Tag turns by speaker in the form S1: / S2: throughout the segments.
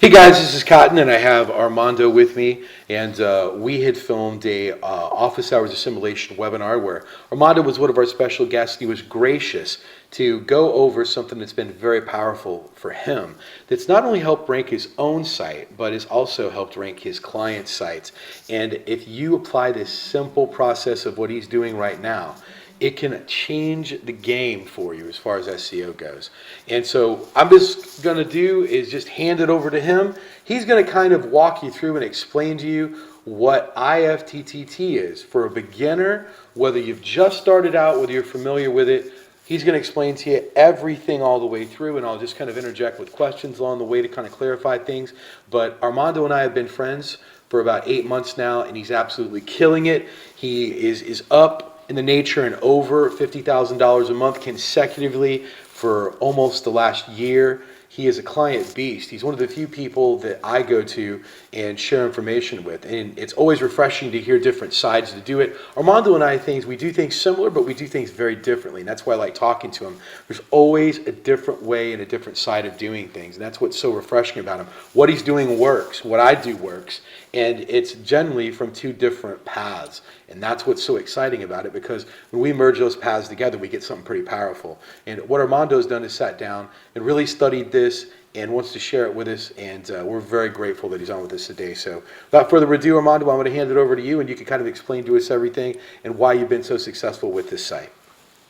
S1: Hey guys, this is Cotton, and I have Armando with me, and we had filmed a office hours assimilation webinar where Armando was one of our special guests. He was gracious to go over something that's been very powerful for him. That's not only helped rank his own site, but has also helped rank his clients' sites. And if you apply this simple process of what he's doing right now, it can change the game for you as far as SEO goes. And so I'm just going to do is just hand it over to him. He's going to kind of walk you through and explain to you what IFTTT is. For a beginner, whether you've just started out, whether you're familiar with it, he's going to explain to you everything all the way through, and I'll just kind of interject with questions along the way to kind of clarify things. But Armando and I have been friends for about 8 months now, and he's absolutely killing it. He is up in the nature and over $50,000 a month consecutively for almost the last year. He is a client beast. He's one of the few people that I go to and share information with. And it's always refreshing to hear different sides to do it. Armando and I we do things similar, but we do things very differently. And that's why I like talking to him. There's always a different way and a different side of doing things. And that's what's so refreshing about him. What he's doing works. What I do works. And it's generally from two different paths. And that's what's so exciting about it, because when we merge those paths together, we get something pretty powerful. And what Armando's done is sat down and really studied this and wants to share it with us. And we're very grateful that he's on with us today. So without further ado, Armando, I'm going to hand it over to you, and you can kind of explain to us everything and why you've been so successful with this site.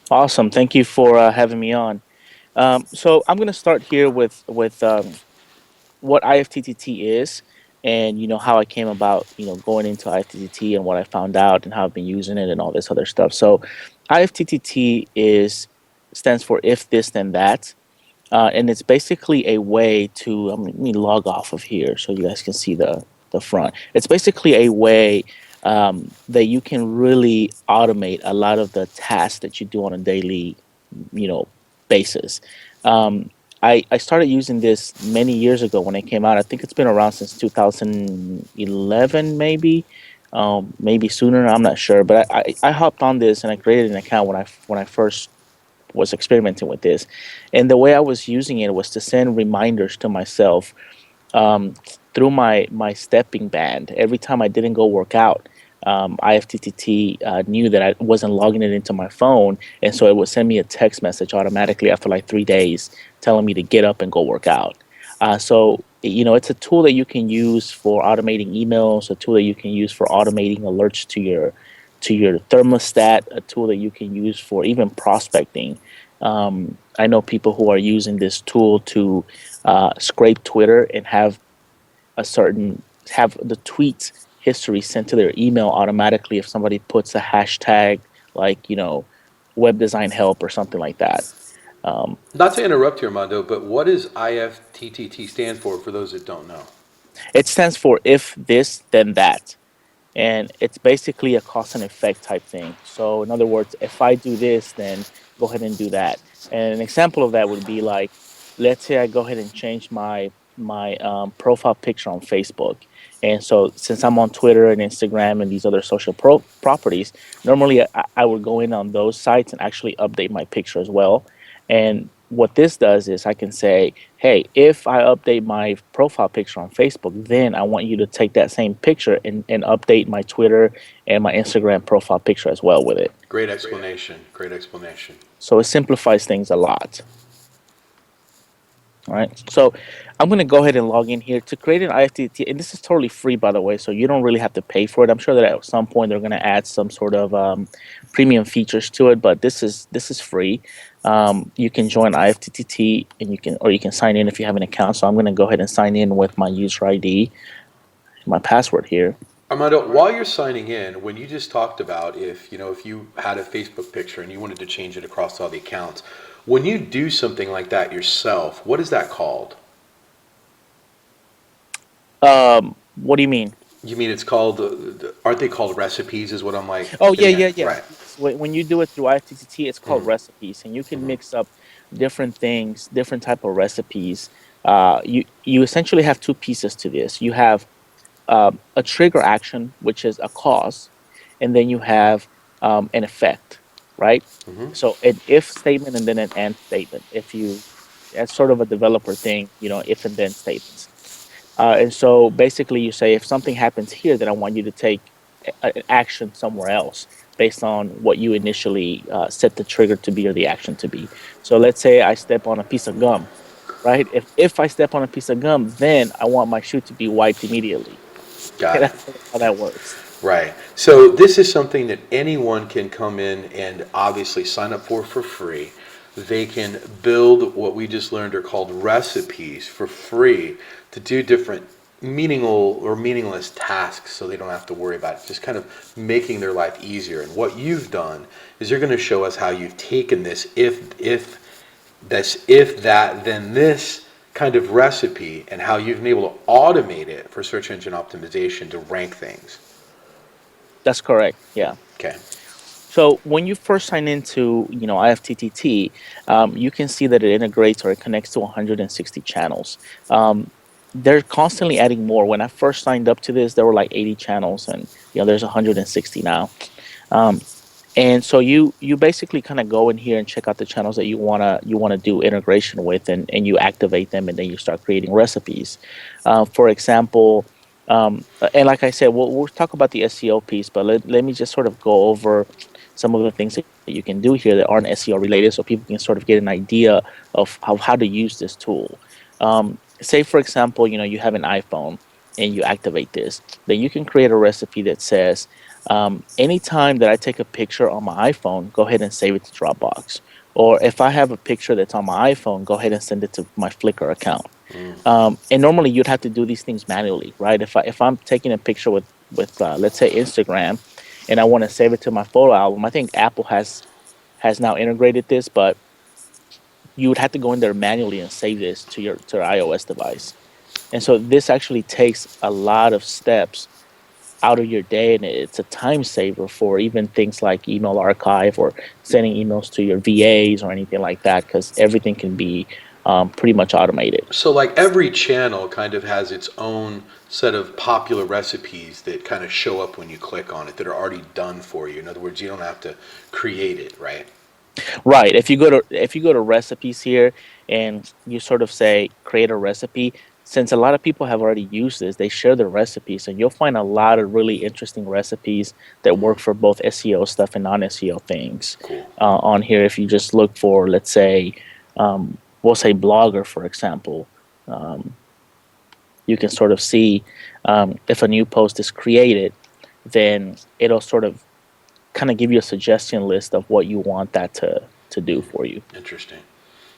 S2: Awesome. Thank you for having me on. So I'm going to start here with what IFTTT is, and how I came about going into IFTTT and what I found out and how I've been using it and all this other stuff. So IFTTT is stands for if this then that, and it's basically a way to let me log off of here so you guys can see the front. It's basically a way that you can really automate a lot of the tasks that you do on a daily you know basis. Um, I started using this many years ago when it came out. I think it's been around since 2011, maybe sooner. I'm not sure, but I hopped on this and I created an account when I first was experimenting with this, and the way I was using it was to send reminders to myself um, through my stepping band every time I didn't go work out. IFTTT knew that I wasn't logging it into my phone, and so it would send me a text message automatically after like 3 days, telling me to get up and go work out. So it's a tool that you can use for automating emails, a tool that you can use for automating alerts to your thermostat, a tool that you can use for even prospecting. I know people who are using this tool to scrape Twitter and have the tweets history sent to their email automatically if somebody puts a hashtag like web design help or something like that. Um,
S1: Not to interrupt you, Armando, but what does IFTTT stand for those that don't know?
S2: it stands for if this then that, and it's basically a cause and effect type thing. So in other words, if I do this, then go ahead and do that. And an example of that would be like, let's say I go ahead and change my profile picture on Facebook. And so since I'm on Twitter and Instagram and these other social properties, normally I would go in on those sites and actually update my picture as well. And what this does is I can say, hey, if I update my profile picture on Facebook, then I want you to take that same picture and update my Twitter and my Instagram profile picture as well with it.
S1: Great explanation. Great explanation.
S2: So it simplifies things a lot. All right. So I'm going to go ahead and log in here to create an IFTTT. And this is totally free, by the way. So you don't really have to pay for it. I'm sure that at some point they're going to add some sort of premium features to it, but this is free. You can join IFTTT and you can sign in if you have an account. So I'm going to go ahead and sign in with my user ID, my password here.
S1: Armando, while you're signing in, when you just talked about if you had a Facebook picture and you wanted to change it across all the accounts, when you do something like that yourself, what is that called?
S2: What do you mean?
S1: You mean it's called, aren't they called recipes is what I'm like
S2: Oh, yeah,
S1: getting
S2: yeah,
S1: at?
S2: yeah.
S1: Right.
S2: Yes. When you do it through IFTTT, it's called
S1: Hmm.
S2: recipes, and you can
S1: Hmm.
S2: mix up different things, different type of recipes. You essentially have two pieces to this. You have a trigger action, which is a cause, and then you have an effect, right?
S1: Hmm.
S2: So an if statement and then an and statement. If you, that's sort of a developer thing, if and then statements. And so basically, you say if something happens here, then I want you to take an action somewhere else based on what you initially set the trigger to be or the action to be. So let's say I step on a piece of gum, right? If I step on a piece of gum, then I want my shoe to be wiped immediately.
S1: Got it.
S2: That's sort of how that works.
S1: Right. So this is something that anyone can come in and obviously sign up for free. They can build what we just learned are called recipes for free to do different meaningful or meaningless tasks so they don't have to worry about it. Just kind of making their life easier. And what you've done is you're going to show us how you've taken this if that then this kind of recipe and how you've been able to automate it for search engine optimization to rank things.
S2: That's correct. Yeah.
S1: Okay.
S2: So when you first sign into, IFTTT, you can see that it integrates or it connects to 160 channels. They're constantly adding more. When I first signed up to this, there were like 80 channels, and there's 160 now. Um, and so you basically kind of go in here and check out the channels that you wanna do integration with, and you activate them, and then you start creating recipes. For example, and like I said, we'll talk about the SEO piece, but let me just sort of go over some of the things that you can do here that aren't SEO related, so people can sort of get an idea of how to use this tool. Say, for example, you have an iPhone and you activate this, then you can create a recipe that says, anytime that I take a picture on my iPhone, go ahead and save it to Dropbox. Or if I have a picture that's on my iPhone, go ahead and send it to my Flickr account. And normally you'd have to do these things manually, right? If I'm taking a picture with let's say Instagram, and I want to save it to my photo album, I think Apple has now integrated this, but you would have to go in there manually and save this to your iOS device. And so this actually takes a lot of steps out of your day, and it's a time saver for even things like email archive or sending emails to your VAs or anything like that, because everything can be pretty much automated.
S1: So, like every channel kind of has its own set of popular recipes that kind of show up when you click on it that are already done for you. In other words, you don't have to create it, right?
S2: Right. If you go to recipes here and you sort of say create a recipe, since a lot of people have already used this, they share their recipes, and you'll find a lot of really interesting recipes that work for both SEO stuff and non-SEO things
S1: Cool.
S2: on here. If you just look for, let's say, we'll say Blogger, for example, um, you can sort of see if a new post is created, then it'll sort of kind of give you a suggestion list of what you want that to do for you.
S1: Interesting.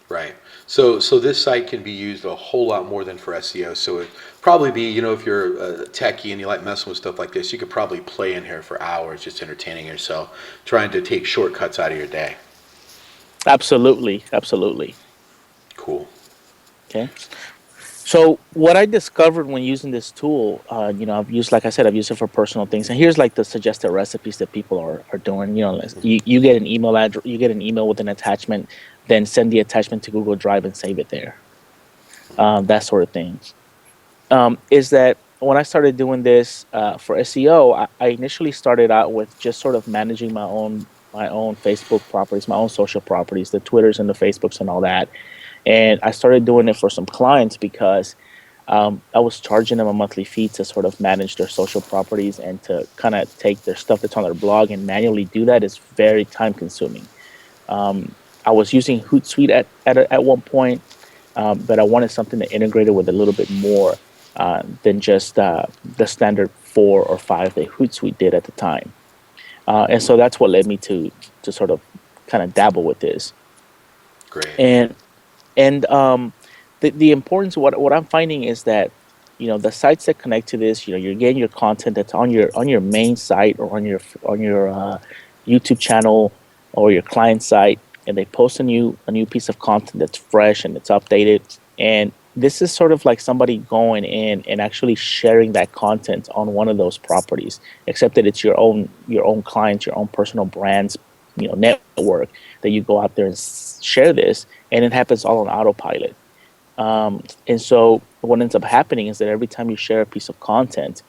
S1: Right. So this site can be used a whole lot more than for SEO. So it probably be, if you're a techie and you like messing with stuff like this, you could probably play in here for hours just entertaining yourself, trying to take shortcuts out of your day.
S2: Absolutely, absolutely.
S1: Cool.
S2: Okay. So what I discovered when using this tool, I've used, like I said, I've used it for personal things. And here's like the suggested recipes that people are doing. You get an email address, you get an email with an attachment, then send the attachment to Google Drive and save it there. That sort of thing. Is that when I started doing this for SEO, I initially started out with just sort of managing my own Facebook properties, my own social properties, the Twitters and the Facebooks and all that. And I started doing it for some clients because I was charging them a monthly fee to sort of manage their social properties, and to kind of take their stuff that's on their blog and manually do that is very time consuming. I was using Hootsuite at one point, but I wanted something that integrated with a little bit more than just the standard 4 or 5 that Hootsuite did at the time. And so that's what led me to sort of kind of dabble with this.
S1: Great.
S2: And the importance of what I'm finding is that the sites that connect to this, you're getting your content that's on your main site, or on your YouTube channel or your client site, and they post a new piece of content that's fresh and it's updated. And this is sort of like somebody going in and actually sharing that content on one of those properties, except that it's your own clients, your own personal brands, network, that you go out there and share this, and it happens all on autopilot. And so what ends up happening is that every time you share a piece of content,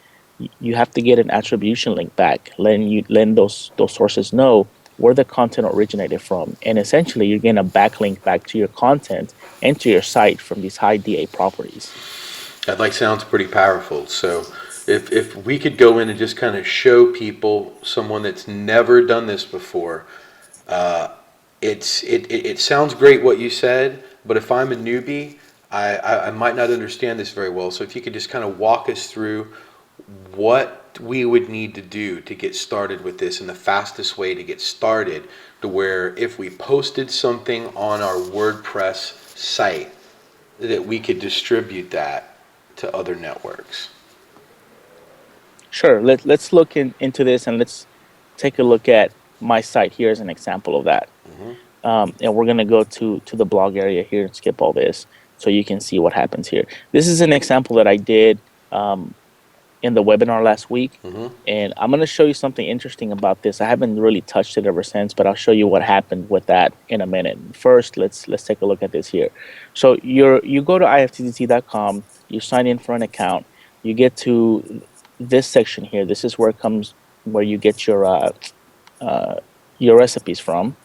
S2: you have to get an attribution link back, letting those sources know where the content originated from, and essentially you're getting a backlink back to your content and to your site from these high DA properties.
S1: That like sounds pretty powerful. So if we could go in and just kind of show people, someone that's never done this before, it sounds great what you said, but if I'm a newbie, I might not understand this very well. So if you could just kind of walk us through what we would need to do to get started with this and the fastest way to get started, to where if we posted something on our WordPress site, that we could distribute that to other networks.
S2: Sure. Let's look into this, and let's take a look at my site here as an example of that.
S1: Hmm.
S2: And we're going to go to the blog area here and skip all this so you can see what happens here. This is an example that I did in the webinar last week.
S1: Hmm.
S2: And I'm going to show you something interesting about this. I haven't really touched it ever since, but I'll show you what happened with that in a minute. First, let's take a look at this here. So you go to ifttt.com, you sign in for an account, you get to this section here. This is where it comes, where you get your recipes from.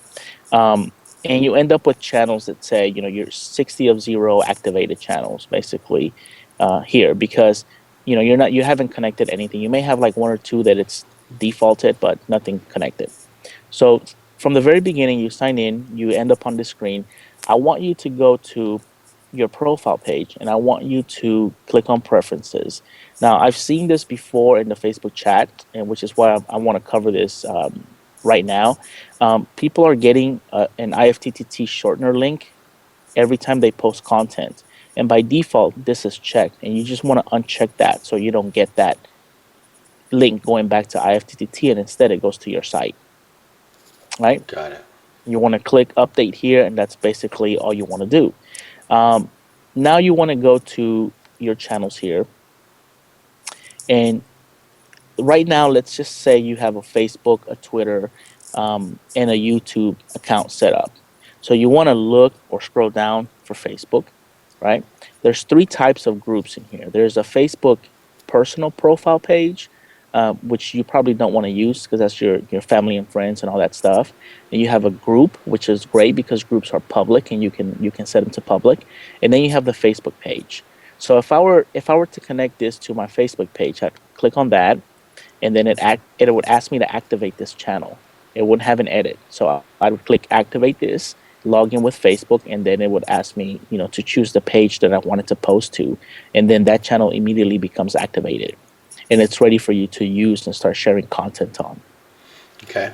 S2: Um, and you end up with channels that say, you're 60 of 0 activated channels, basically, here, because you haven't connected anything. You may have like one or two that it's defaulted, but nothing connected. So from the very beginning, you sign in, you end up on the screen. I want you to go to your profile page, and I want you to click on preferences. Now, I've seen this before in the Facebook chat, and which is why I want to cover this right now. People are getting an IFTTT shortener link every time they post content. And by default, this is checked, and you just want to uncheck that so you don't get that link going back to IFTTT, and instead it goes to your site, right?
S1: Got it.
S2: You want to click update here, and that's basically all you want to do. Um, Now you want to go to your channels here, and right now, let's just say you have a Facebook, a Twitter, and a YouTube account set up. So you want to look or scroll down for Facebook, right? There's three types of groups in here. There's a Facebook personal profile page, which you probably don't want to use because that's your family and friends and all that stuff. And you have a group, which is great because groups are public and you can set them to public. And then you have the Facebook page. So if I were to connect this to my Facebook page, I'd click on that, and then it would ask me to activate this channel. It wouldn't have an edit, so I would click activate this, log in with Facebook, and then it would ask me, to choose the page that I wanted to post to, and then that channel immediately becomes activated, and it's ready for you to use and start sharing content on.
S1: Okay.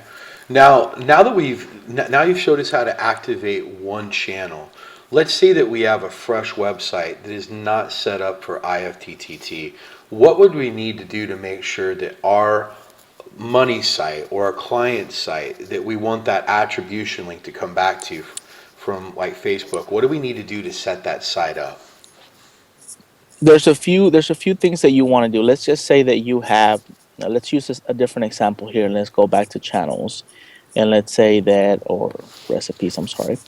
S1: Now you've showed us how to activate one channel. Let's say that we have a fresh website that is not set up for IFTTT. What would we need to do to make sure that our money site or our client site, that we want that attribution link to come back to from like Facebook? What do we need to do to set that site up?
S2: There's a few things that you want to do. Let's just say that you have. Let's use a different example here. Let's go back to channels, and let's say that, or recipes. I'm sorry.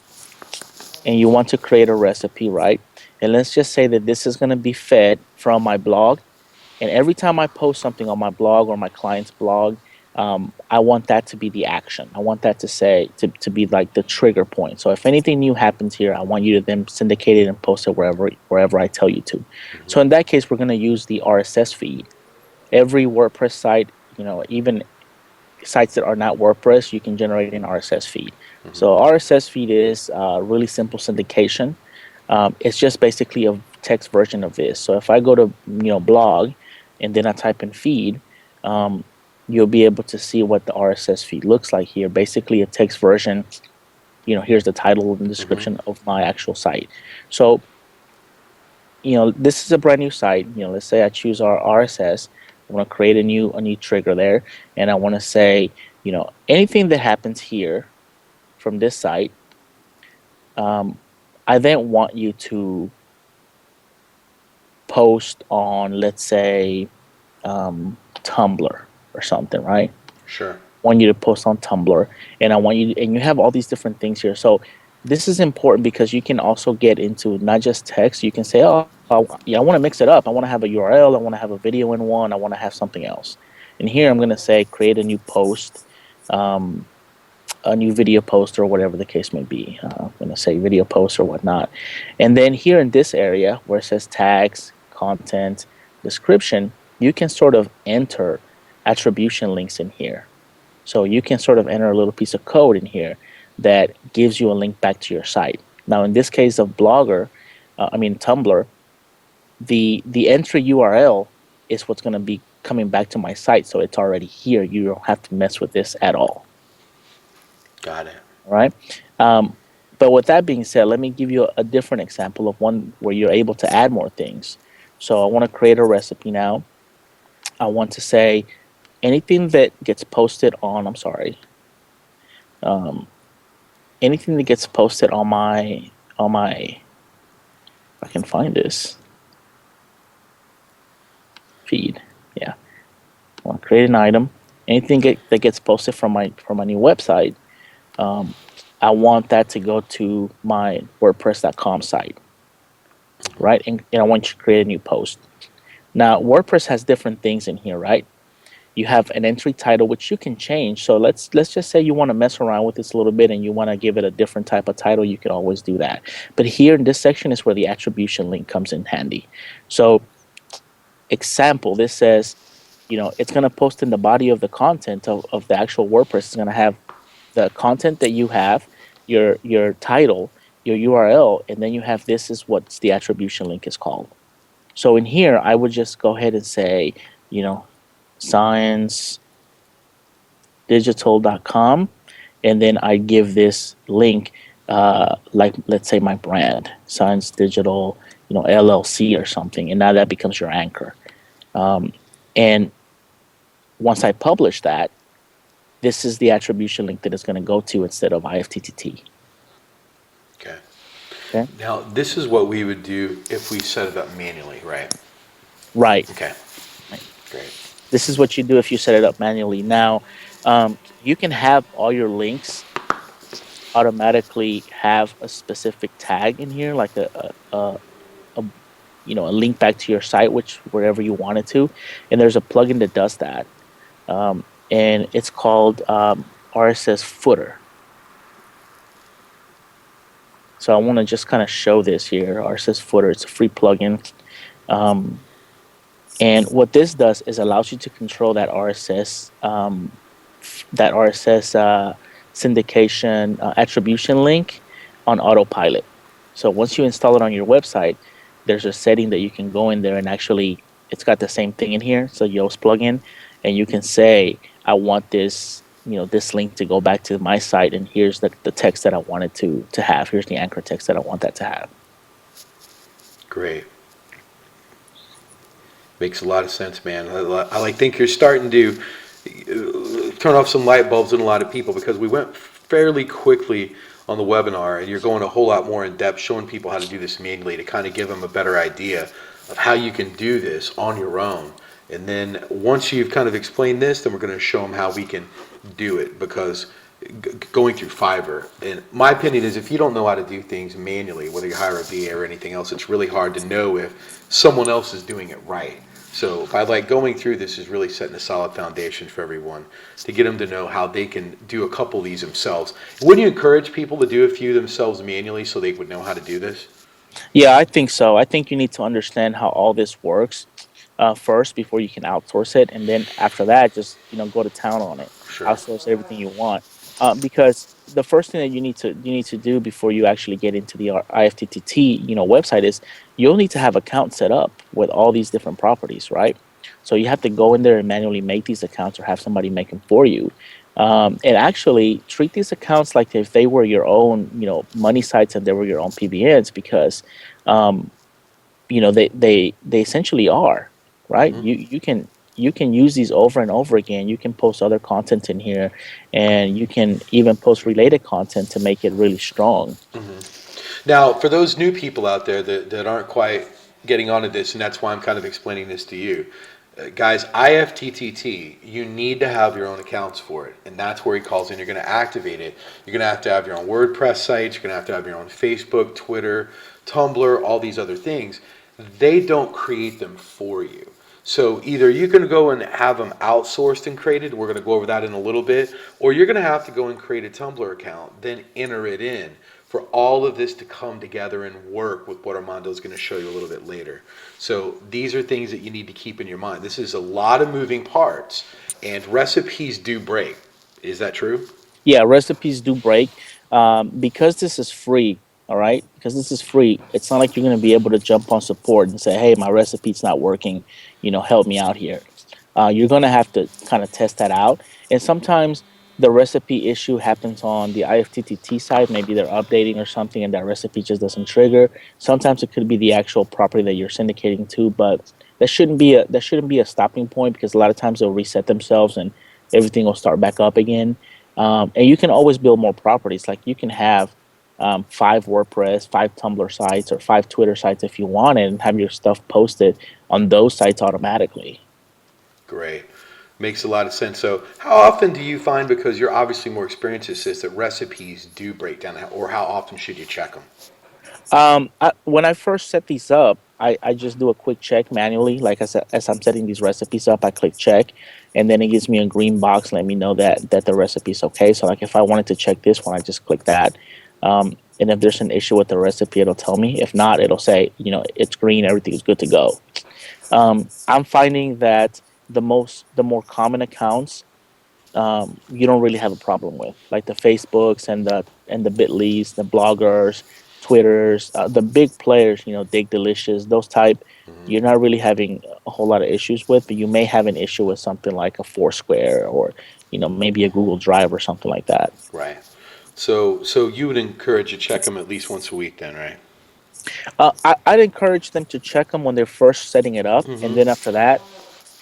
S2: And you want to create a recipe, right? And let's just say that this is going to be fed from my blog. And every time I post something on my blog or my client's blog, I want that to be the action. I want that to say to be like the trigger point. So if anything new happens here, I want you to then syndicate it and post it wherever I tell you to.
S1: Hmm.
S2: So in that case, we're going to use the RSS feed. Every WordPress site, even sites that are not WordPress, you can generate an RSS feed.
S1: Hmm.
S2: So RSS feed is really simple syndication. It's just basically a text version of this. So if I go to blog, and then I type in feed, you'll be able to see what the RSS feed looks like here. Basically, a text version. Here's the title and
S1: Hmm.
S2: description of my actual site. So this is a brand new site. Let's say I choose our RSS. I want to create a new trigger there, and I want to say anything that happens here from this site. I then want you to post on, let's say, Tumblr or something, right?
S1: Sure.
S2: Want you to post on Tumblr, and and you have all these different things here. So this is important because you can also get into not just text. You can say, oh, yeah, I want to mix it up. I want to have a URL. I want to have a video in one. I want to have something else. And here I'm going to say create a new post, a new video post, or whatever the case may be. I'm going to say video post or whatnot. And then here in this area where it says tags, content, description, you can sort of enter attribution links in here. So you can sort of enter a little piece of code in here that gives you a link back to your site. Now, in this case of Tumblr, the entry URL is what's going to be coming back to my site. So it's already here. You don't have to mess with this at all.
S1: Got it.
S2: All right. But with that being said, let me give you a different example of one where you're able to add more things. So I want to create a recipe now. I want to say anything that gets posted on, I'm sorry, anything that gets posted on my, if I can find this feed. Yeah. I want to create an item. Anything that gets posted from my new website, I want that to go to my WordPress.com site, right? And I want you to create a new post. Now, WordPress has different things in here, right? You have an entry title, which you can change. So let's just say you want to mess around with this a little bit and you want to give it a different type of title. You can always do that. But here in this section is where the attribution link comes in handy. So example, this says, it's going to post in the body of the content of the actual WordPress. It's going to have the content that you have, your title, your URL, and then you have this is what the attribution link is called. So in here, I would just go ahead and say, sciencedigital.com, and then I give this link, like let's say my brand, Science Digital, LLC or something, and now that becomes your anchor. And once I publish that, this is the attribution link that it's going to go to instead of IFTTT.
S1: Okay.
S2: Okay.
S1: Now, this is what we would do if we set it up manually, right?
S2: Right.
S1: Okay.
S2: Right.
S1: Great.
S2: This is what you do if you set it up manually. Now, you can have all your links automatically have a specific tag in here, like a link back to your site, which wherever you want it to. And there's a plugin that does that, and it's called RSS Footer. So I want to just kind of show this here. RSS Footer. It's a free plugin. And what this does is allows you to control that RSS syndication attribution link on autopilot. So once you install it on your website, there's a setting that you can go in there and actually, it's got the same thing in here. So Yoast plugin, and you can say, I want this, this link to go back to my site, and here's the text that I want it to have. Here's the anchor text that I want that to have.
S1: Great. Makes a lot of sense, man. I think you're starting to turn off some light bulbs in a lot of people, because we went fairly quickly on the webinar, and you're going a whole lot more in depth, showing people how to do this manually to kind of give them a better idea of how you can do this on your own. And then once you've kind of explained this, then we're going to show them how we can do it, because going through Fiverr, and my opinion is, if you don't know how to do things manually, whether you hire a VA or anything else, it's really hard to know if someone else is doing it right. So I like going through this is really setting a solid foundation for everyone to get them to know how they can do a couple of these themselves. Wouldn't you encourage people to do a few themselves manually so they would know how to do this?
S2: Yeah, I think so. I think you need to understand how all this works first before you can outsource it, and then after that, just go to town on it.
S1: Sure.
S2: Outsource everything you want, because the first thing that you need to do before you actually get into the IFTTT website is you'll need to have accounts set up with all these different properties, right? So you have to go in there and manually make these accounts, or have somebody make them for you. And actually treat these accounts like if they were your own, money sites, and they were your own PBNs, because, they essentially are, right?
S1: Mm-hmm.
S2: You can use these over and over again. You can post other content in here, and you can even post related content to make it really strong.
S1: Mm-hmm. Now, for those new people out there that aren't quite getting onto this, and that's why I'm kind of explaining this to you, guys, IFTTT, you need to have your own accounts for it, and that's where he calls in. You're going to activate it. You're going to have your own WordPress sites. You're going to have your own Facebook, Twitter, Tumblr, all these other things. They don't create them for you. So either you can go and have them outsourced and created, we're going to go over that in a little bit, or you're going to have to go and create a Tumblr account, then enter it in for all of this to come together and work with what Armando is going to show you a little bit later. So these are things that you need to keep in your mind. This is a lot of moving parts, and recipes do break. Is that true?
S2: Yeah, recipes do break. Because this is free. All right, because this is free, it's not like you're going to be able to jump on support and say, "Hey, my recipe's not working. Help me out here." You're going to have to kind of test that out, and sometimes the recipe issue happens on the IFTTT side. Maybe they're updating or something, and that recipe just doesn't trigger. Sometimes it could be the actual property that you're syndicating to, but that shouldn't be a stopping point, because a lot of times they'll reset themselves and everything will start back up again. And you can always build more properties. Like you can have five WordPress, five Tumblr sites, or five Twitter sites if you want it, and have your stuff posted on those sites automatically.
S1: Great. Makes a lot of sense. So, how often do you find, because you're obviously more experienced at this, that recipes do break down, or how often should you check them?
S2: When I first set these up, I just do a quick check manually. Like I said, as I'm setting these recipes up, I click check, and then it gives me a green box, let me know that the recipe is okay. So like if I wanted to check this one, I just click that. And if there's an issue with the recipe, it'll tell me. If not, it'll say, it's green, everything is good to go. I'm finding that the more common accounts, you don't really have a problem with, like the Facebooks and the Bitlys, the bloggers, Twitters, the big players, Dig Delicious, those type.
S1: Hmm.
S2: You're not really having a whole lot of issues with, but you may have an issue with something like a Foursquare, or maybe a Google Drive or something like that.
S1: Right. So you would encourage to check them at least once a week, then, right?
S2: I'd encourage them to check them when they're first setting it up, and
S1: Hmm.
S2: then after that,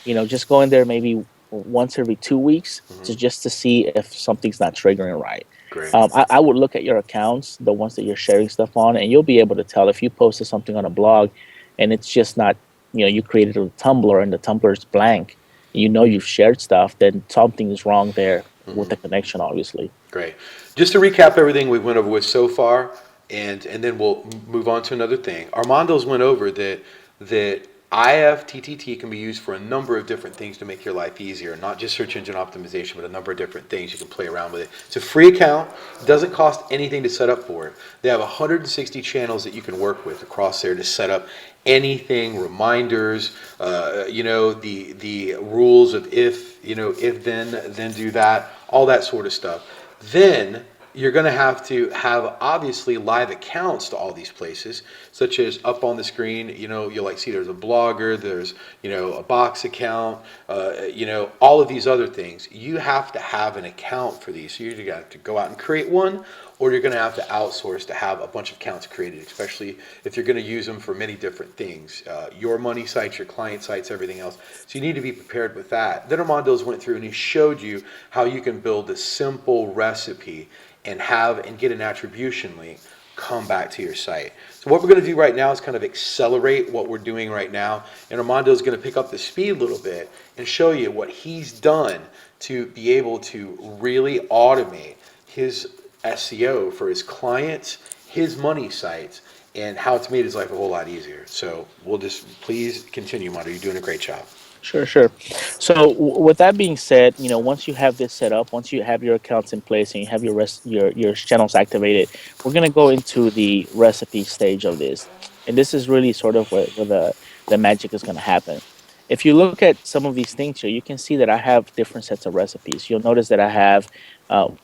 S2: just go in there maybe once every 2 weeks,
S1: Hmm.
S2: just to see if something's not triggering right.
S1: Great.
S2: I would look at your accounts, the ones that you're sharing stuff on, and you'll be able to tell if you posted something on a blog and it's just not, you created a Tumblr and the Tumblr is blank, you've shared stuff, then something is wrong there with
S1: Hmm.
S2: the connection, obviously.
S1: Great. Just to recap everything we went over with so far, and then we'll move on to another thing. Armando's went over that IFTTT can be used for a number of different things to make your life easier, not just search engine optimization, but a number of different things you can play around with it. It's a free account. It doesn't cost anything to set up for it. They have 160 channels that you can work with across there to set up anything, reminders, the rules of if then do that, all that sort of stuff. Then you're going to have obviously live accounts to all these places, such as up on the screen. You'll like see there's a blogger, there's a box account, all of these other things. You have to have an account for these. So you either got to go out and create one, or you're going to have to outsource to have a bunch of accounts created, especially if you're going to use them for many different things, your money sites, your client sites, everything else. So you need to be prepared with that. Then Armando's went through and he showed you how you can build a simple recipe and get an attribution link come back to your site. So what we're going to do right now is kind of accelerate what we're doing right now, and Armando is going to pick up the speed a little bit and show you what he's done to be able to really automate his SEO for his clients, his money sites, and how it's made his life a whole lot easier. So we'll just please continue, Armando. You're doing a great job.
S2: Sure, sure. So with that being said, once you have this set up, once you have your accounts in place and you have your channels activated, we're gonna go into the recipe stage of this, and this is really sort of where the magic is gonna happen. If you look at some of these things here, you can see that I have different sets of recipes. You'll notice that I have,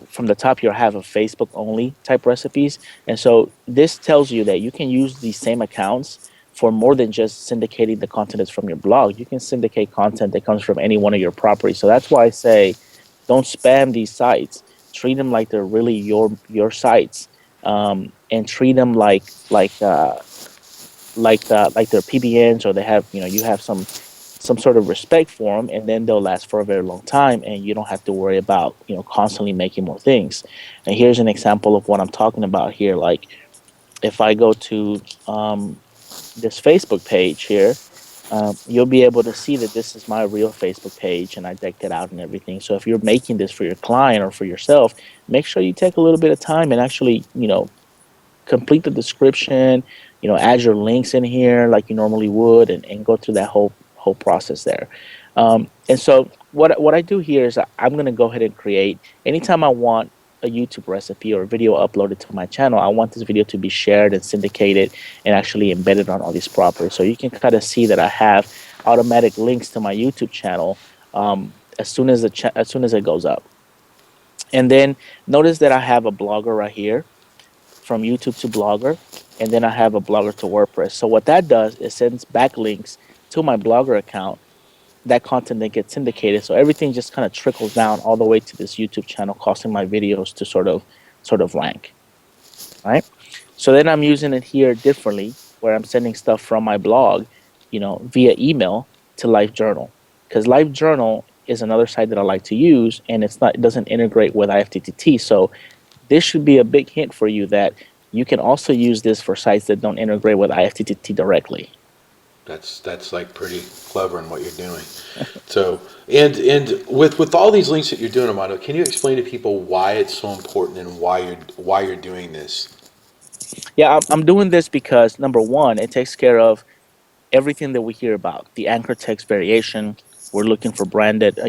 S2: from the top here, I have a Facebook only type recipes, and so this tells you that you can use these same accounts for more than just syndicating the content that's from your blog. You can syndicate content that comes from any one of your properties. So that's why I say don't spam these sites. Treat them like they're really your sites, and treat them like they're PBNs, or they have you have some sort of respect for them, and then they'll last for a very long time, and you don't have to worry about constantly making more things. And here's an example of what I'm talking about here. Like if I go to this Facebook page here, you'll be able to see that this is my real Facebook page, and I decked it out and everything. So if you're making this for your client or for yourself, make sure you take a little bit of time and actually, complete the description, add your links in here like you normally would, and go through that whole process there. And so what I do here is I'm going to go ahead and create anytime I want a YouTube recipe or a video uploaded to my channel, I want this video to be shared and syndicated and actually embedded on all these properties. So you can kind of see that I have automatic links to my YouTube channel as soon as as soon as it goes up. And then notice that I have a blogger right here, from YouTube to Blogger, and then I have a Blogger to WordPress. So what that does is sends backlinks to my Blogger account. That content then gets syndicated, so everything just kind of trickles down all the way to this YouTube channel, causing my videos to sort of rank, right? So then I'm using it here differently, where I'm sending stuff from my blog, via email to LiveJournal, because LiveJournal is another site that I like to use, and it doesn't integrate with IFTTT. So this should be a big hint for you that you can also use this for sites that don't integrate with IFTTT directly.
S1: That's like pretty clever in what you're doing. So, and with all these links that you're doing, Armando, can you explain to people why it's so important and why you're doing this?
S2: Yeah, I'm doing this because number one, it takes care of everything that we hear about, the anchor text variation. We're looking for branded,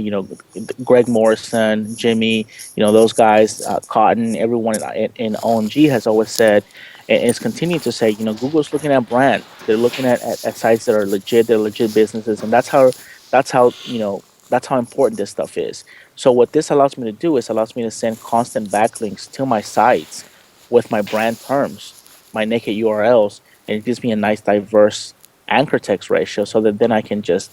S2: Greg Morrison, Jimmy, those guys, Cotton, everyone in OMG has always said, and is continuing to say, Google's looking at brand. They're looking at sites that are legit, they're legit businesses, and that's how important this stuff is. So what this allows me to do is allows me to send constant backlinks to my sites with my brand terms, my naked URLs, and it gives me a nice diverse anchor text ratio so that then I can just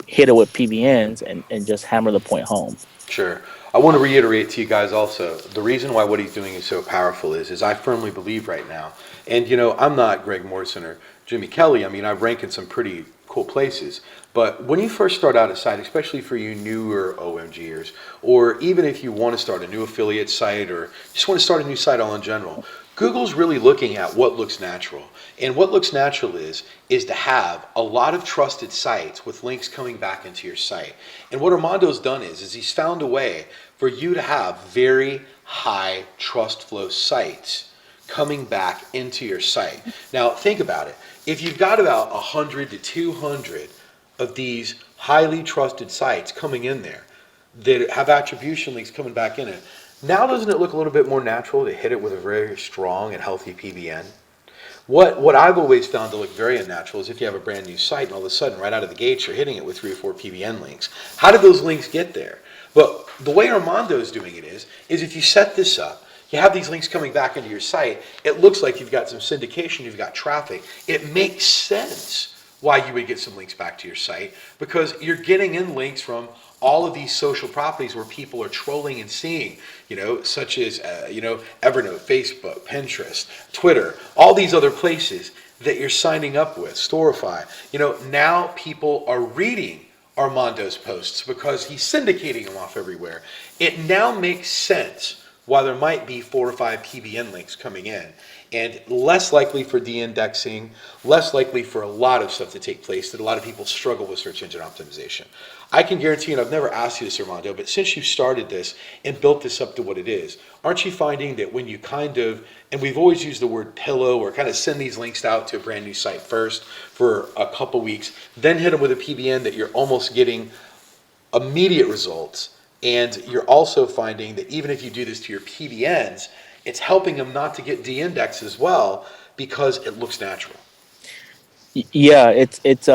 S2: hit it with PBNs and just hammer the point home.
S1: Sure. I want to reiterate to you guys also, the reason why what he's doing is so powerful is I firmly believe right now, and I'm not Greg Morrison or Jimmy Kelly. I mean, I rank in some pretty cool places. But when you first start out a site, especially for you newer OMGers, or even if you want to start a new affiliate site or just want to start a new site all in general, Google's really looking at what looks natural. And what looks natural is to have a lot of trusted sites with links coming back into your site. And what Armando's done is he's found a way for you to have very high trust flow sites coming back into your site. Now think about it. If you've got about 100 to 200 of these highly trusted sites coming in there that have attribution links coming back in it, now doesn't it look a little bit more natural to hit it with a very strong and healthy PBN? What I've always found to look very unnatural is if you have a brand new site and all of a sudden right out of the gates you're hitting it with 3 or 4 PBN links. How did those links get there? But the way Armando is doing it is if you set this up, you have these links coming back into your site, it looks like you've got some syndication, you've got traffic. It makes sense why you would get some links back to your site because you're getting in links from all of these social properties where people are trolling and seeing, such as, Evernote, Facebook, Pinterest, Twitter, all these other places that you're signing up with, Storify. Now people are reading Armando's posts because he's syndicating them off everywhere. It now makes sense why there might be 4 or 5 PBN links coming in, and less likely for de-indexing, less likely for a lot of stuff to take place that a lot of people struggle with search engine optimization. I can guarantee, and I've never asked you this, Armando, but since you started this and built this up to what it is, aren't you finding that when you and we've always used the word pillow or kind of send these links out to a brand new site first for a couple weeks, then hit them with a PBN, that you're almost getting immediate results? And you're also finding that even if you do this to your PBNs, it's helping them not to get de-indexed as well because it looks natural.
S2: Yeah, it's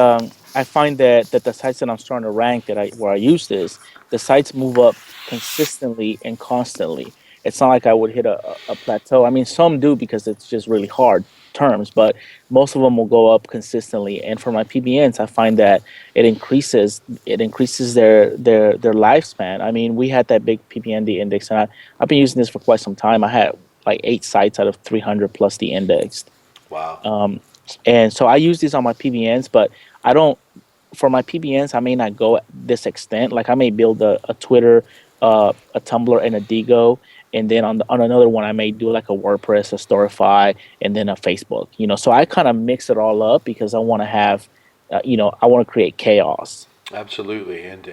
S2: I find that the sites that I'm starting to rank where I use this, the sites move up consistently and constantly. It's not like I would hit a plateau. I mean, some do because it's just really hard terms, but most of them will go up consistently. And for my PBNs, I find that it increases their lifespan. I mean, we had that big PBND index, and I've been using this for quite some time. I had like 8 sites out of 300 plus the indexed.
S1: Wow.
S2: And so I use these on my PBNs, but I don't, for my PBNs, I may not go this extent. Like I may build a Twitter, a Tumblr, and a Digo. And then on another one, I may do like a WordPress, a Storify, and then a Facebook. So I kind of mix it all up because I want to have, I want to create chaos.
S1: Absolutely, and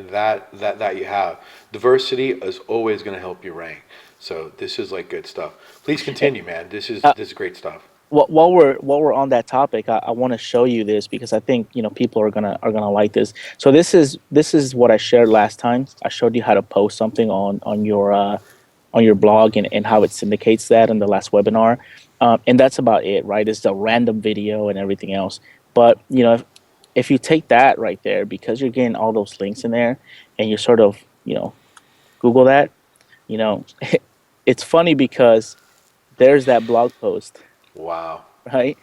S1: that you have diversity is always going to help you rank. So this is like good stuff. Please continue, man. This is great stuff.
S2: While we're on that topic, I want to show you this because I think people are gonna like this. So this is what I shared last time. I showed you how to post something on your blog and how it syndicates that in the last webinar. And that's about it, right? It's the random video and everything else. But if you take that right there, because you're getting all those links in there, and you sort of Google that, you know, it's funny because there's that blog post,
S1: Wow.
S2: right?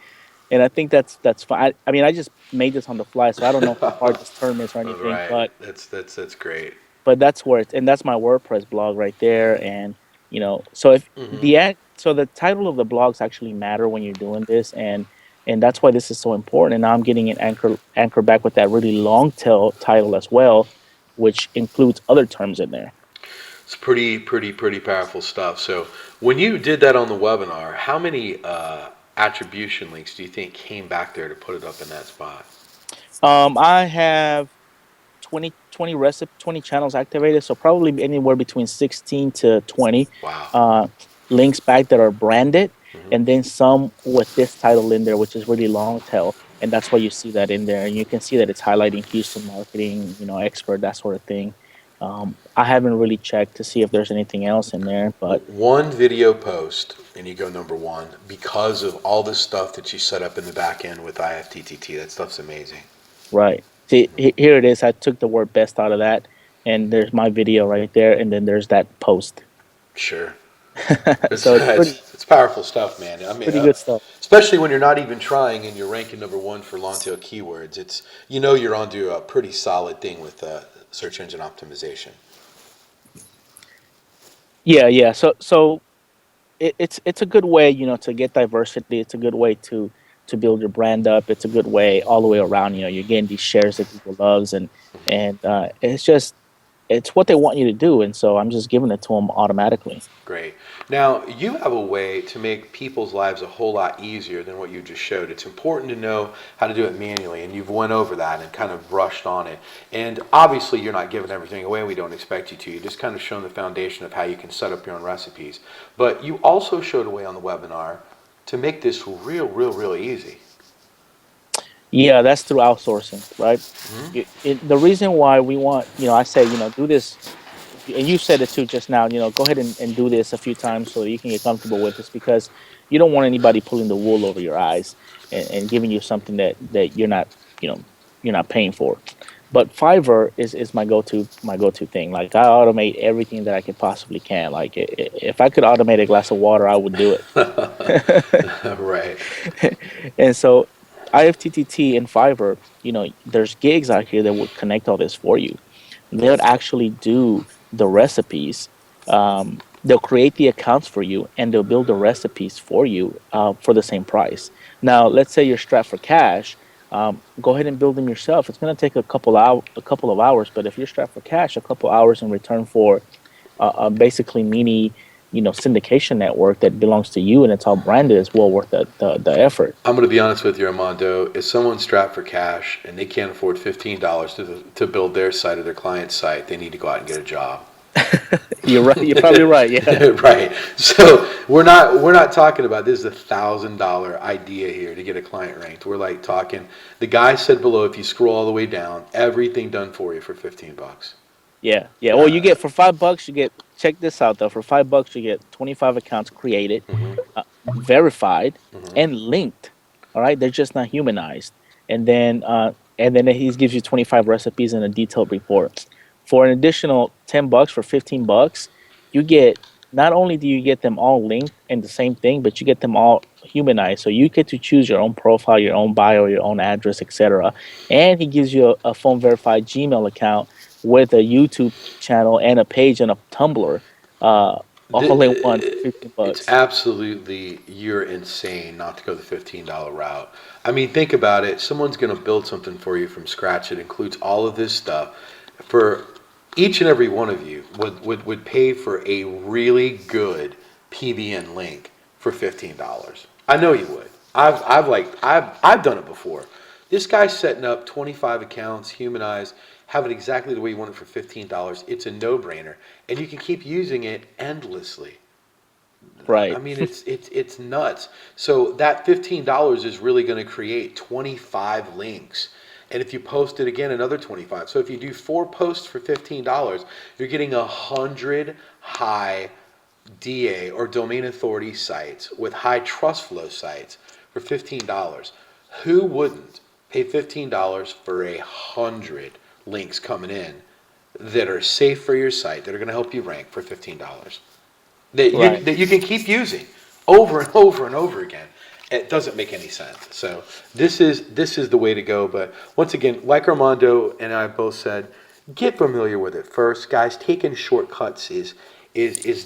S2: And I think that's fine. I mean, I just made this on the fly, so I don't know how hard this term is or anything,
S1: Right.
S2: but
S1: That's great.
S2: that's where it's, and that's my WordPress blog right there. And so if
S1: Hmm.
S2: so the title of the blogs actually matter when you're doing this, and that's why this is so important. And now I'm getting an anchor back with that really long tail title as well, which includes other terms in there.
S1: It's pretty powerful stuff. So when you did that on the webinar, how many attribution links do you think came back there to put it up in that spot?
S2: I have 20 channels activated, so probably anywhere between 16 to 20
S1: Wow.
S2: uh, links back that are branded,
S1: Hmm.
S2: and then some with this title in there, which is really long tail, and that's why you see that in there, and you can see that it's highlighting Houston marketing, expert, that sort of thing. I haven't really checked to see if there's anything else in there, but
S1: One video post and you go number one because of all this stuff that you set up in the back end with IFTTT. That stuff's amazing.
S2: right. See, here it is. I took the word best out of that, and there's my video right there, and then there's that post.
S1: Sure. It's,
S2: So it's
S1: it's powerful stuff, man. I mean,
S2: pretty good stuff.
S1: especially when you're not even trying and you're ranking number one for long tail keywords. It's you're onto a pretty solid thing with search engine optimization.
S2: Yeah, yeah. So it's a good way, to get diversity. It's a good way to build your brand up. It's a good way all the way around. You're getting these shares that Google loves, and it's what they want you to do. And so I'm just giving it to them automatically.
S1: Great. Now, you have a way to make people's lives a whole lot easier than what you just showed. It's important to know how to do it manually, and you've went over that and kind of brushed on it. And obviously, you're not giving everything away. We don't expect you to. You just kind of shown the foundation of how you can set up your own recipes. But you also showed a way on the webinar to make this real easy.
S2: Yeah, that's through outsourcing, right?
S1: Hmm.
S2: The reason why we want, I say, do this, and you said it too just now, go ahead and do this a few times so that you can get comfortable with this, because you don't want anybody pulling the wool over your eyes and giving you something that you know, you're not paying for. But Fiverr is my go-to thing. Like, I automate everything that I can possibly can. Like, if I could automate a glass of water, I would do it.
S1: Right.
S2: And so IFTTT and Fiverr, there's gigs out here that would connect all this for you. They would actually do the recipes. They'll create the accounts for you, and they'll build the recipes for you for the same price. Now, let's say you're strapped for cash. Go ahead and build them yourself. It's going to take a couple of hours, but if you're strapped for cash, a couple hours in return for basically mini, syndication network that belongs to you and it's all branded, is well worth the effort.
S1: I'm going to be honest with you, Armando. If someone's strapped for cash and they can't afford $15 to build their site or their client's site, they need to go out and get a job.
S2: You're right. You're probably right. Yeah.
S1: Right. So we're not talking about this is $1,000 idea here to get a client ranked. We're like talking. The guy said below, if you scroll all the way down, everything done for you for $15.
S2: Yeah. Yeah. Well, you
S1: Uh,
S2: get for $5, you get, check this out though. For $5, you get 25 accounts created,
S1: mhm,
S2: verified,
S1: mhm.
S2: and linked. All right. They're just not humanized. And then he gives you 25 recipes and a detailed report. For an additional $10, for $15, you get, not only do you get them all linked and the same thing, but you get them all humanized. So you get to choose your own profile, your own bio, your own address, etc. And he gives you a phone verified Gmail account with a YouTube channel and a page and a Tumblr, uh, all in one for fifteen
S1: It's
S2: bucks.
S1: absolutely, you're insane not to go the $15 route. I mean, think about it. Someone's going to build something for you from scratch. It includes all of this stuff. For each and every one of you would pay for a really good PBN link for $15. I know you would. I've done it before. This guy's setting up 25 accounts, humanized, have it exactly the way you want it for $15. It's a no-brainer, and you can keep using it endlessly. I
S2: Right.
S1: mean, it's nuts. So that $15 is really going to create 25 links. And if you post it again, another 25. So if you do 4 posts for $15, you're getting 100 high DA or domain authority sites with high trust flow sites for $15. Who wouldn't pay $15 for 100 links coming in that are safe for your site, that are going to help you rank for $15?
S2: Right.
S1: That you can keep using over and over and over again. It doesn't make any sense. So this is the way to go. But once again, like Armando and I both said, get familiar with it first, guys. Taking shortcuts is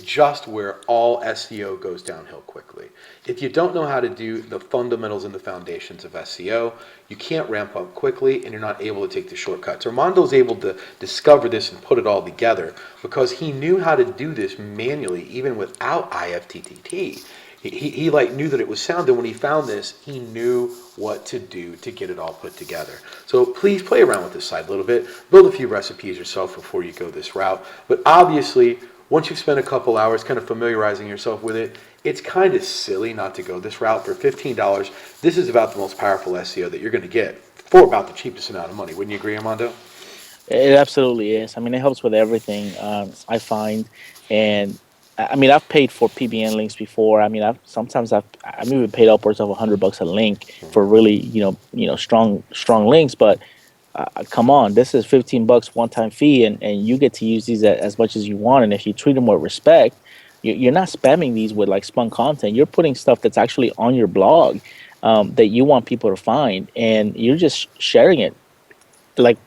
S1: just where all SEO goes downhill quickly. If you don't know how to do the fundamentals and the foundations of SEO, you can't ramp up quickly and you're not able to take the shortcuts. Armando's able to discover this and put it all together because he knew how to do this manually even without IFTTT. He like knew that it was sound, and when he found this, he knew what to do to get it all put together. So please play around with this site a little bit, build a few recipes yourself before you go this route. But obviously, once you've spent a couple hours kind of familiarizing yourself with it, it's kind of silly not to go this route for $15. This is about the most powerful SEO that you're going to get for about the cheapest amount of money. Wouldn't you agree, Armando?
S2: It absolutely is. I mean, it helps with everything. I find, and I mean, I've paid for PBN links before. I mean, I've even paid upwards of $100 a link for really, strong links. But come on, this is $15 one time fee, and you get to use these as much as you want. And if you treat them with respect, you're not spamming these with like spun content. You're putting stuff that's actually on your blog that you want people to find, and you're just sharing it like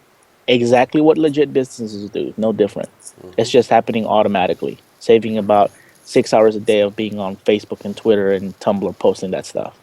S2: exactly what legit businesses do, no different. It's just happening automatically, saving about 6 hours a day of being on Facebook and Twitter and Tumblr posting that stuff.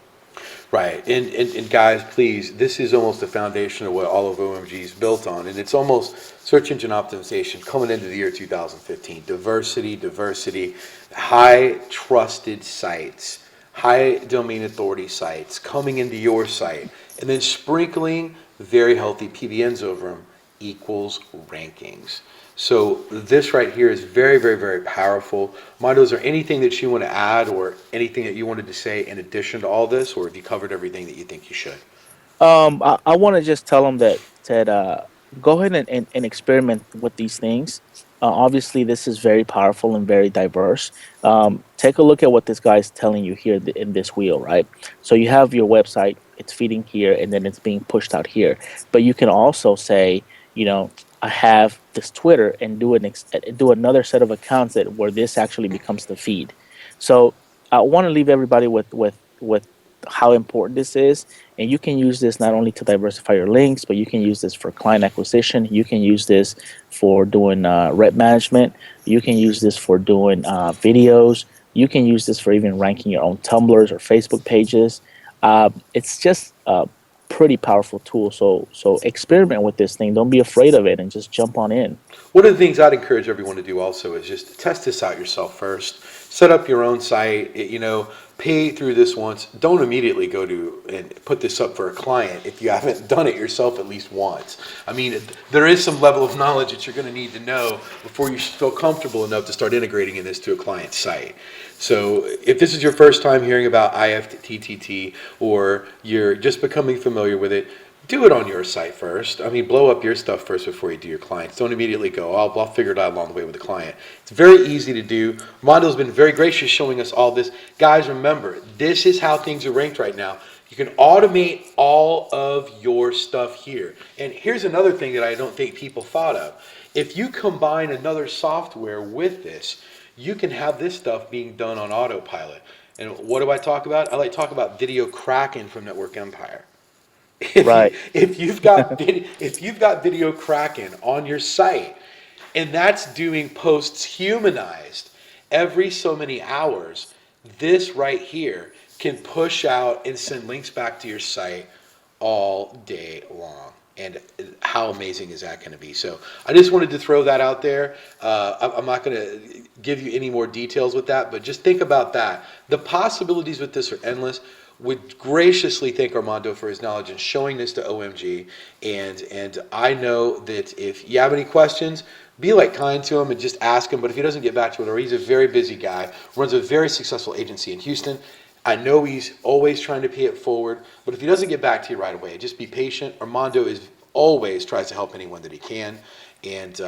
S1: Right. And guys, please, this is almost the foundation of what all of OMG is built on. And it's almost search engine optimization coming into the year 2015. Diversity, high trusted sites, high domain authority sites coming into your site, and then sprinkling very healthy PBNs over them equals rankings. So this right here is very, very, very powerful. Mondo, is there anything that you want to add or anything that you wanted to say in addition to all this, or have you covered everything that you think you should?
S2: I want to just tell them that go ahead and experiment with these things. Obviously, this is very powerful and very diverse. Take a look at what this guy's telling you here in this wheel, right? So you have your website, it's feeding here, and then it's being pushed out here. But you can also say, I have this Twitter and do another set of accounts where this actually becomes the feed. So I want to leave everybody with how important this is, and you can use this not only to diversify your links, but you can use this for client acquisition. You can use this for doing rep management. You can use this for doing videos. You can use this for even ranking your own Tumblrs or Facebook pages. It's just a pretty powerful tool. So experiment with this thing. Don't be afraid of it, and just jump on in.
S1: One of the things I'd encourage everyone to do also is just test this out yourself first. Set up your own site, pay through this once. Don't immediately go to and put this up for a client if you haven't done it yourself at least once. I mean, there is some level of knowledge that you're going to need to know before you feel comfortable enough to start integrating in this to a client's site. So if this is your first time hearing about IFTTT or you're just becoming familiar with it, do it on your site first. I mean, blow up your stuff first before you do your clients. Don't immediately go, I'll figure it out along the way with the client. It's very easy to do. Armando's been very gracious showing us all this. Guys, remember, this is how things are ranked right now. You can automate all of your stuff here. And here's another thing that I don't think people thought of. If you combine another software with this, you can have this stuff being done on autopilot. And what do I talk about? I like to talk about Video Kraken from Network Empire.
S2: Right.
S1: If you've got Video Kraken on your site and that's doing posts humanized every so many hours, this right here can push out and send links back to your site all day long. And how amazing is that going to be? So I just wanted to throw that out there. I'm not going to give you any more details with that, but just think about that. The possibilities with this are endless. Would graciously thank Armando for his knowledge in showing this to OMG. And I know that if you have any questions, be like kind to him and just ask him. But if he doesn't get back to it, or he's a very busy guy, runs a very successful agency in Houston. I know he's always trying to pay it forward, but if he doesn't get back to you right away, just be patient. Armando is always tries to help anyone that he can. And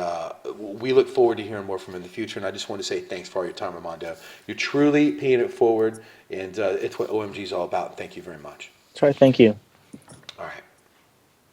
S1: we look forward to hearing more from him in the future. And I just want to say thanks for all your time, Armando. You're truly paying it forward, and it's what OMG is all about. Thank you very much.
S2: That's right. Thank you.
S1: All right.